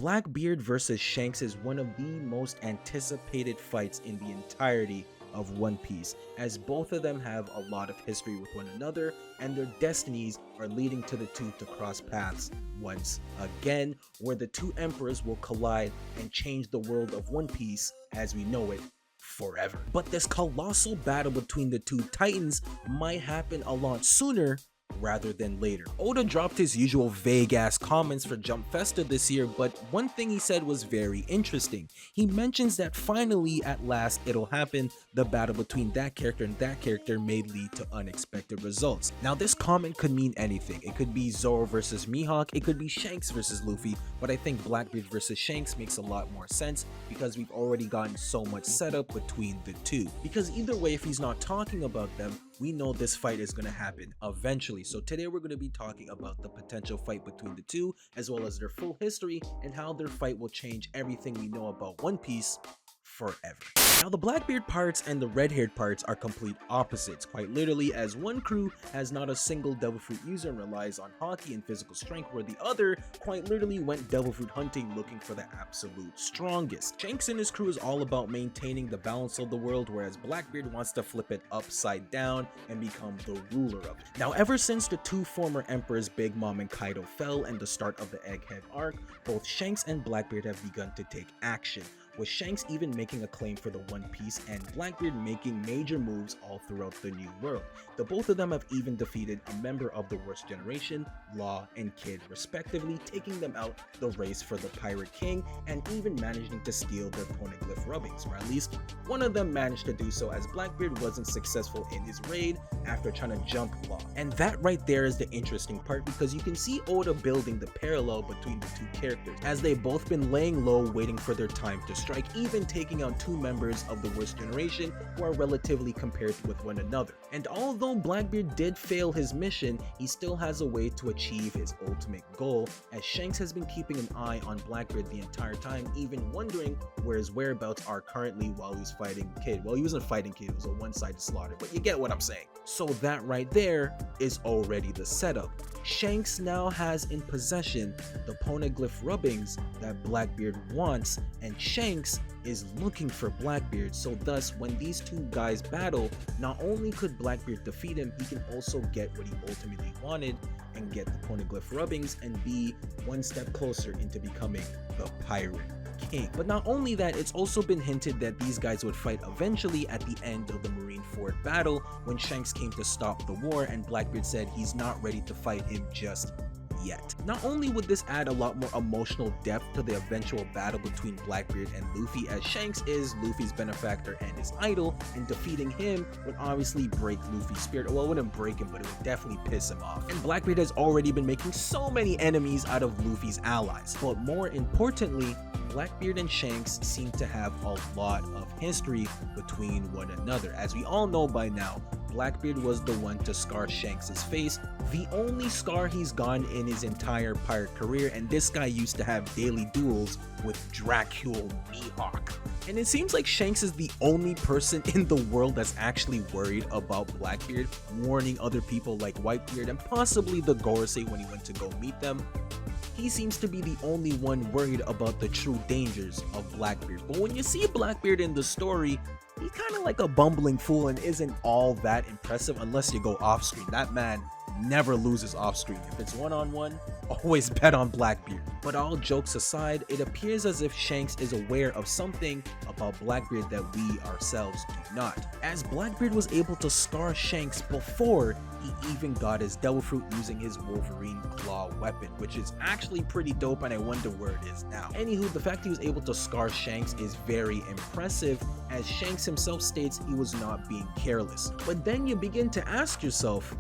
Blackbeard versus Shanks is one of the most anticipated fights in the entirety of One Piece, as both of them have a lot of history with one another and their destinies are leading to the two to cross paths once again, where the two emperors will collide and change the world of One Piece as we know it forever. But this colossal battle between the two titans might happen a lot sooner rather than later. Oda dropped his usual vague ass comments for Jump Festa this year, but one thing he said was very interesting. He mentions that finally at last it'll happen, the battle between that character and that character may lead to unexpected results. Now this comment could mean anything. It could be Zoro versus Mihawk, it could be Shanks versus Luffy, but I think Blackbeard versus Shanks makes a lot more sense because we've already gotten so much setup between the two. Because either way, if he's not talking about them, we know this fight is going to happen eventually. So today we're going to be talking about the potential fight between the two, as well as their full history and how their fight will change everything we know about One Piece forever. Now the Blackbeard parts and the red-haired parts are complete opposites, quite literally, as one crew has not a single devil fruit user and relies on hockey and physical strength, where the other quite literally went devil fruit hunting looking for the absolute strongest. Shanks and his crew is all about maintaining the balance of the world, whereas Blackbeard wants to flip it upside down and become the ruler of it. Now ever since the two former emperors Big Mom and Kaido fell and the start of the Egghead arc, both Shanks and Blackbeard have begun to take action, with Shanks even making a claim for the One Piece and Blackbeard making major moves all throughout the New World. The both of them have even defeated a member of the Worst Generation, Law and Kid respectively, taking them out the race for the Pirate King and even managing to steal their poneglyph rubbings, or at least one of them managed to do so, as Blackbeard wasn't successful in his raid after trying to jump Law. And that right there is the interesting part, because you can see Oda building the parallel between the two characters, as they've both been laying low waiting for their time to strike, even taking on two members of the Worst Generation who are relatively compared with one another. And although Blackbeard did fail his mission, he still has a way to achieve his ultimate goal, as Shanks has been keeping an eye on Blackbeard the entire time, even wondering where his whereabouts are currently while he's fighting Kid. Well, he wasn't fighting Kid, it was a one-sided slaughter, but you get what I'm saying. So that right there is already the setup. Shanks now has in possession the poneglyph rubbings that Blackbeard wants, and Shanks is looking for Blackbeard, so thus when these two guys battle, not only could Blackbeard defeat him, he can also get what he ultimately wanted and get the poneglyph rubbings and be one step closer into becoming the Pirate King. But not only that, it's also been hinted that these guys would fight eventually at the end of the Marineford battle when Shanks came to stop the war, and Blackbeard said he's not ready to fight him just yet. Not only would this add a lot more emotional depth to the eventual battle between Blackbeard and Luffy, as Shanks is Luffy's benefactor and his idol, and defeating him would obviously break Luffy's spirit. Well, it wouldn't break him, but it would definitely piss him off. And Blackbeard has already been making so many enemies out of Luffy's allies. But more importantly, Blackbeard and Shanks seem to have a lot of history between one another. As we all know by now, Blackbeard was the one to scar Shanks' face, the only scar he's gotten in his entire pirate career, and this guy used to have daily duels with Dracul Mihawk. And it seems like Shanks is the only person in the world that's actually worried about Blackbeard, warning other people like Whitebeard and possibly the Gorosei when he went to go meet them. He seems to be the only one worried about the true dangers of Blackbeard. But when you see Blackbeard in the story, he's kind of like a bumbling fool and isn't all that impressive unless you go off screen. That man never loses off screen. If it's one-on-one, always bet on Blackbeard. But all jokes aside, it appears as if Shanks is aware of something about Blackbeard that we ourselves do not, as Blackbeard was able to scar Shanks before he even got his devil fruit using his Wolverine claw weapon, which is actually pretty dope, and I wonder where it is now. Anywho, the fact he was able to scar Shanks is very impressive, as Shanks himself states he was not being careless. But then you begin to ask yourself,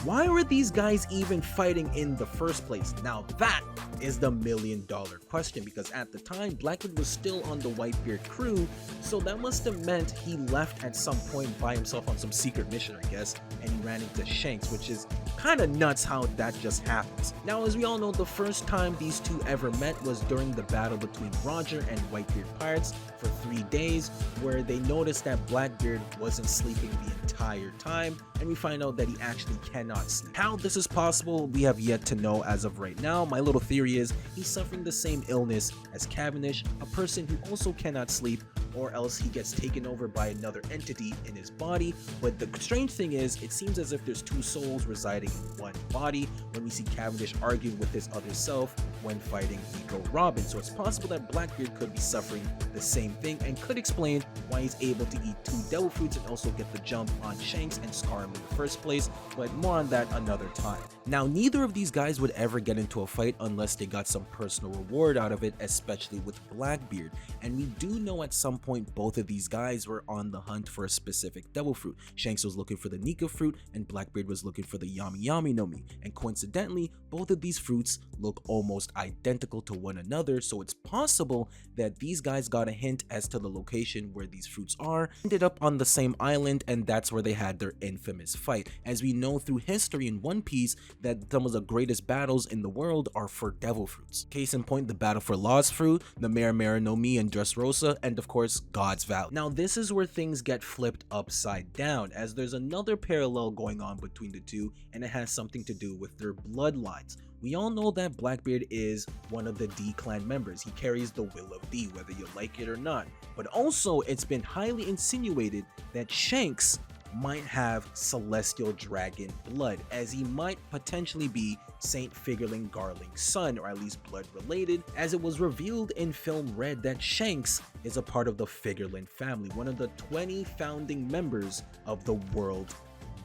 why were these guys even fighting in the first place? Now that is the $1,000,000 question, because at the time Blackbeard was still on the Whitebeard crew, so that must have meant he left at some point by himself on some secret mission, I guess, and he ran into Shanks, which is kind of nuts how that just happens. Now, as we all know, the first time these two ever met was during the battle between Roger and Whitebeard pirates for 3 days, where they noticed that Blackbeard wasn't sleeping the entire time, and we find out that he actually cannot sleep. How this is possible, we have yet to know as of right now. My little theory story is he's suffering the same illness as Cavendish, a person who also cannot sleep, or else he gets taken over by another entity in his body. But the strange thing is, it seems as if there's two souls residing in one body when we see Cavendish arguing with his other self when fighting Ego Robin. So it's possible that Blackbeard could be suffering the same thing and could explain why he's able to eat 2 devil fruits and also get the jump on Shanks and scar him in the first place, but more on that another time. Now, neither of these guys would ever get into a fight unless they got some personal reward out of it, especially with Blackbeard. And we do know at some point both of these guys were on the hunt for a specific devil fruit. Shanks was looking for the Nika fruit and Blackbeard was looking for the Yami Yami no Mi. And coincidentally, both of these fruits look almost identical to one another, so it's possible that these guys got a hint as to the location where these fruits are, ended up on the same island, and that's where they had their infamous fight. As we know through history in One Piece that some of the greatest battles in the world are for devil fruits. Case in point, the battle for Lost Fruit, the Mera Mera no Mi and Dressrosa, and of course God's Valley. Now this is where things get flipped upside down, as there's another parallel going on between the two, and it has something to do with their bloodlines. We all know that Blackbeard is one of the D clan members. He carries the will of D, whether you like it or not. But also, it's been highly insinuated that Shanks might have celestial dragon blood, as he might potentially be Saint Figurling Garling's son, or at least blood related, as it was revealed in film Red that Shanks is a part of the Figurling family, one of the 20 founding members of the world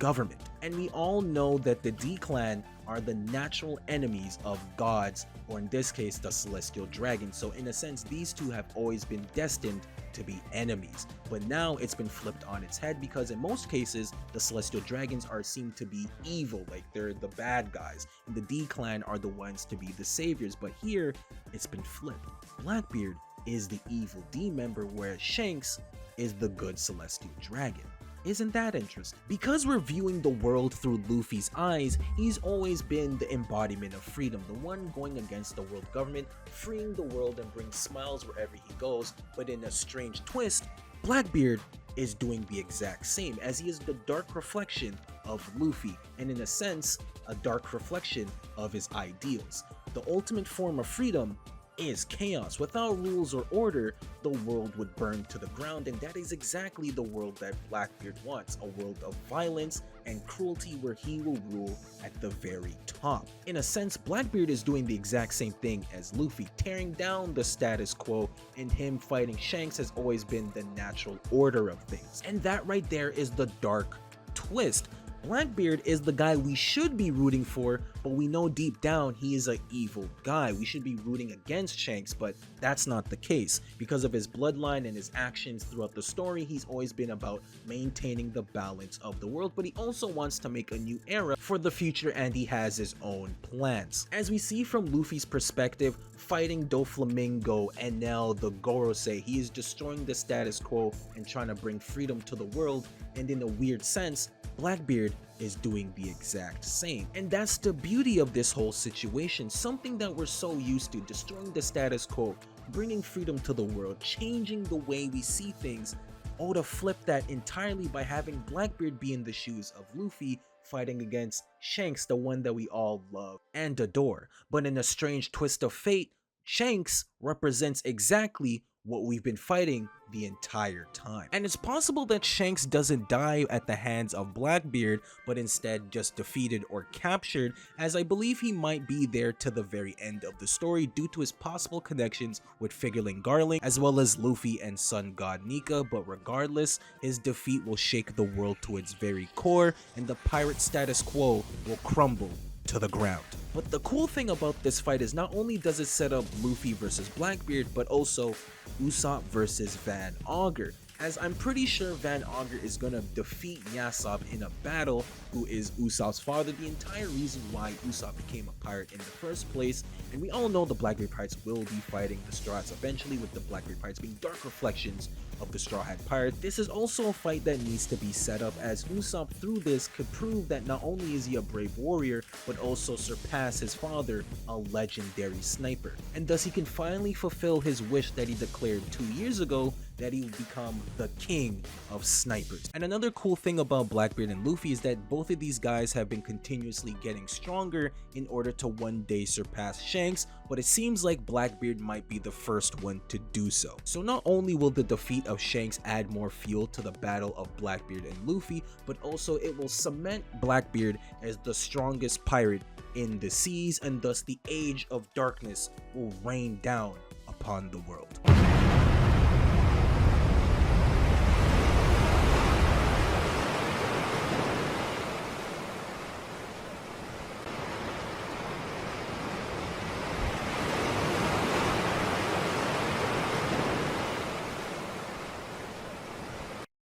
government. And we all know that the D clan are the natural enemies of gods, or in this case the celestial dragon. So in a sense, these two have always been destined to be enemies, but now it's been flipped on its head, because in most cases the celestial dragons are seen to be evil, like they're the bad guys, and the D clan are the ones to be the saviors. But here it's been flipped. Blackbeard is the evil D member, whereas Shanks is the good celestial dragon. Isn't that interesting? Because we're viewing the world through Luffy's eyes, he's always been the embodiment of freedom, the one going against the world government, freeing the world and bring smiles wherever he goes. But in a strange twist, Blackbeard is doing the exact same, as he is the dark reflection of Luffy, and in a sense, a dark reflection of his ideals. The ultimate form of freedom is chaos. Without rules or order, the world would burn to the ground, and that is exactly the world that Blackbeard wants, a world of violence and cruelty where he will rule at the very top. In a sense, Blackbeard is doing the exact same thing as Luffy, tearing down the status quo, and him fighting Shanks has always been the natural order of things. And that right there is the dark twist. Blackbeard is the guy we should be rooting for, but we know deep down he is an evil guy. We should be rooting against Shanks, but that's not the case. Because of his bloodline and his actions throughout the story, he's always been about maintaining the balance of the world, but he also wants to make a new era for the future, and he has his own plans. As we see from Luffy's perspective, fighting Doflamingo, Enel, the Gorosei, he is destroying the status quo and trying to bring freedom to the world, and in a weird sense, Blackbeard is doing the exact same. And that's the beauty of this whole situation, something that we're so used to, destroying the status quo, bringing freedom to the world, changing the way we see things, all to flip that entirely by having Blackbeard be in the shoes of Luffy, fighting against Shanks, the one that we all love and adore. But in a strange twist of fate, Shanks represents exactly what we've been fighting the entire time. And it's possible that Shanks doesn't die at the hands of Blackbeard, but instead just defeated or captured, as I believe he might be there to the very end of the story due to his possible connections with Figurling Garling, as well as Luffy and Sun God Nika. But regardless, his defeat will shake the world to its very core, and the pirate status quo will crumble to the ground. But the cool thing about this fight is not only does it set up Luffy versus Blackbeard, but also Usopp versus Van Augur, as I'm pretty sure Van Augur is gonna defeat Yasopp in a battle, who is Usopp's father, the entire reason why Usopp became a pirate in the first place. And we all know the Blackbeard Pirates will be fighting the Straw Hats eventually, with the Blackbeard Pirates being dark reflections of the Straw Hat Pirate. This is also a fight that needs to be set up, as Usopp through this could prove that not only is he a brave warrior, but also surpass his father, a legendary sniper. And thus he can finally fulfill his wish that he declared 2 years ago, that he will become the king of snipers. And another cool thing about Blackbeard and Luffy is that both of these guys have been continuously getting stronger in order to one day surpass Shanks, but it seems like Blackbeard might be the first one to do so. So not only will the defeat of Shanks add more fuel to the battle of Blackbeard and Luffy, but also it will cement Blackbeard as the strongest pirate in the seas, and thus the age of darkness will rain down upon the world.